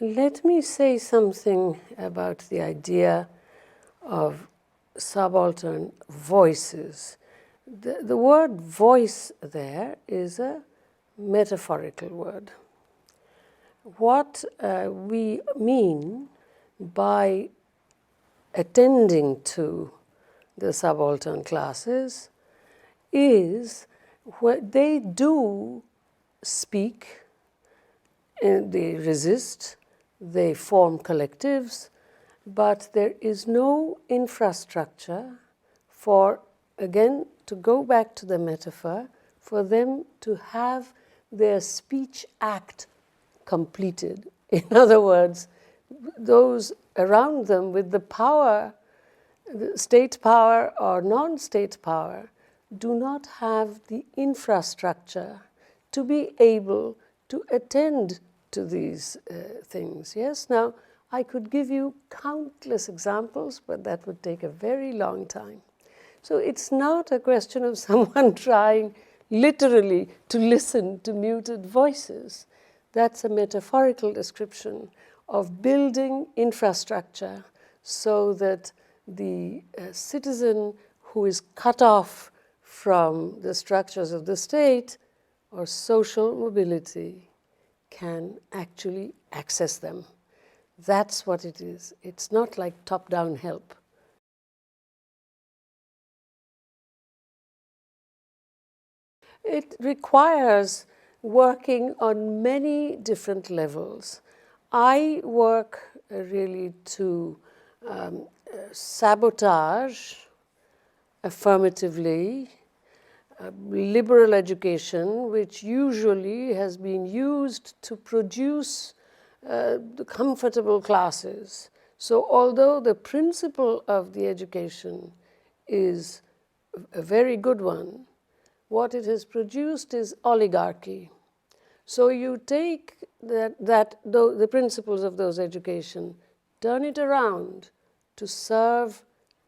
Let me say something about the idea of subaltern voices. The word voice there is a metaphorical word. What we mean by attending to the subaltern classes is what they do speak, they resist, they form collectives, but there is no infrastructure for, again, to go back to the metaphor, for them to have their speech act completed. In other words, those around them with the power, the state power or non-state power, do not have the infrastructure to be able to attend to these things. Yes, now I could give you countless examples, but that would take a very long time. So it's not a question of someone trying literally to listen to muted voices. That's a metaphorical description of building infrastructure so that the citizen who is cut off from the structures of the state or social mobility can actually access them. That's what it is. It's not like top-down help. It requires working on many different levels. I work really to sabotage affirmatively liberal education, which usually has been used to produce the comfortable classes. So although the principle of the education is a very good one, what it has produced is oligarchy. So you take the principles of those education, turn it around to serve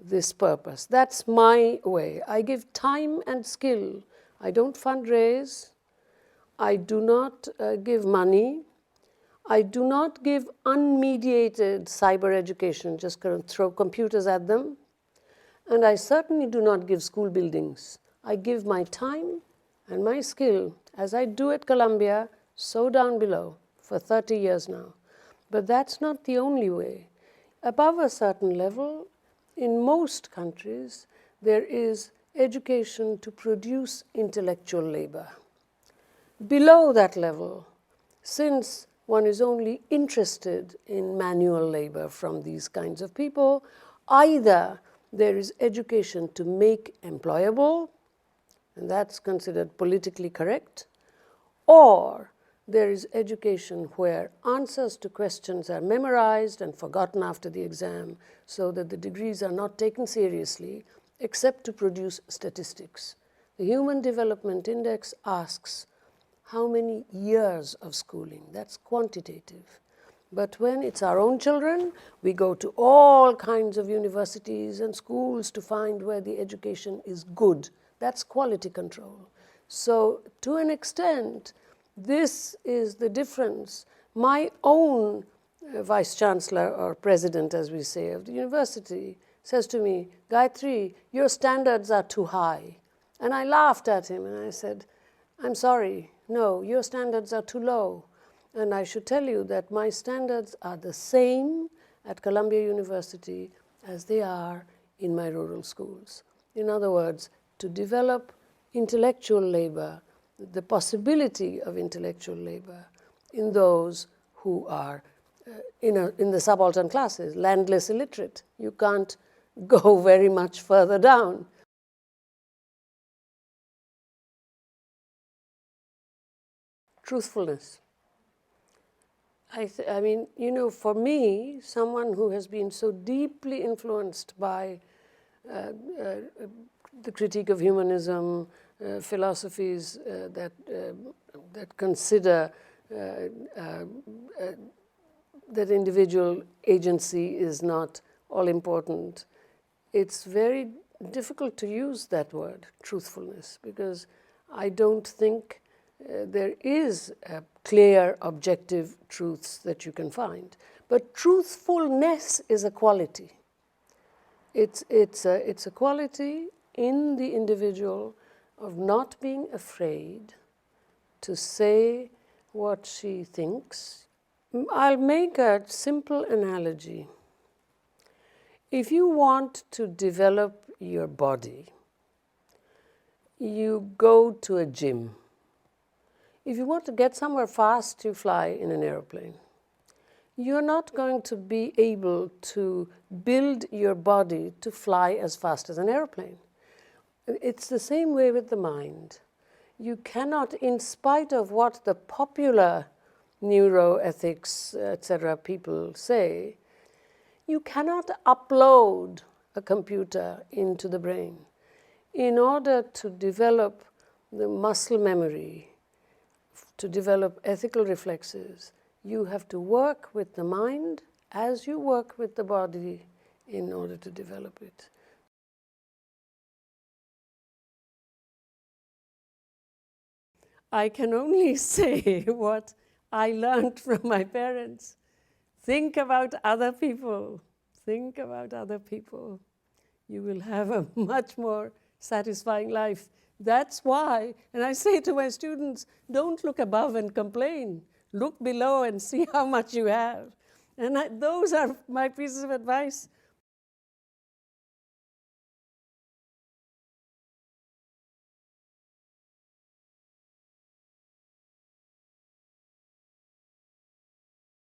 this purpose. That's my way. I give time and skill. I don't fundraise. I do not give money. I do not give unmediated cyber education, just kind of throw computers at them. And I certainly do not give school buildings. I give my time and my skill, as I do at Columbia, so down below, for 30 years now. But that's not the only way. Above a certain level, in most countries, there is education to produce intellectual labor. Below that level, since one is only interested in manual labor from these kinds of people, either there is education to make employable, and that's considered politically correct, or there is education where answers to questions are memorized and forgotten after the exam so that the degrees are not taken seriously except to produce statistics. The Human Development Index asks how many years of schooling. That's quantitative. But when it's our own children, we go to all kinds of universities and schools to find where the education is good. That's quality control. So to an extent, this is the difference. My own vice chancellor or president, as we say, of the university says to me, "Gayatri, your standards are too high." And I laughed at him and I said, "I'm sorry, no, your standards are too low." And I should tell you that my standards are the same at Columbia University as they are in my rural schools. In other words, to develop intellectual labor, the possibility of intellectual labor in those who are in the subaltern classes, landless illiterate. You can't go very much further down. Truthfulness. I mean, you know, for me, someone who has been so deeply influenced by the critique of humanism, philosophies that consider that individual agency is not all important, it's very difficult to use that word, truthfulness, because I don't think there is a clear, objective truths that you can find. But truthfulness is a quality. It's a quality in the individual of not being afraid to say what she thinks. I'll make a simple analogy. If you want to develop your body, you go to a gym. If you want to get somewhere fast, you fly in an airplane. You're not going to be able to build your body to fly as fast as an airplane. It's the same way with the mind. You cannot, in spite of what the popular neuroethics, etc., people say, you cannot upload a computer into the brain. In order to develop the muscle memory, to develop ethical reflexes, you have to work with the mind as you work with the body in order to develop it. I can only say what I learned from my parents. Think about other people. Think about other people. You will have a much more satisfying life. That's why, and I say to my students, don't look above and complain. Look below and see how much you have. And those are my pieces of advice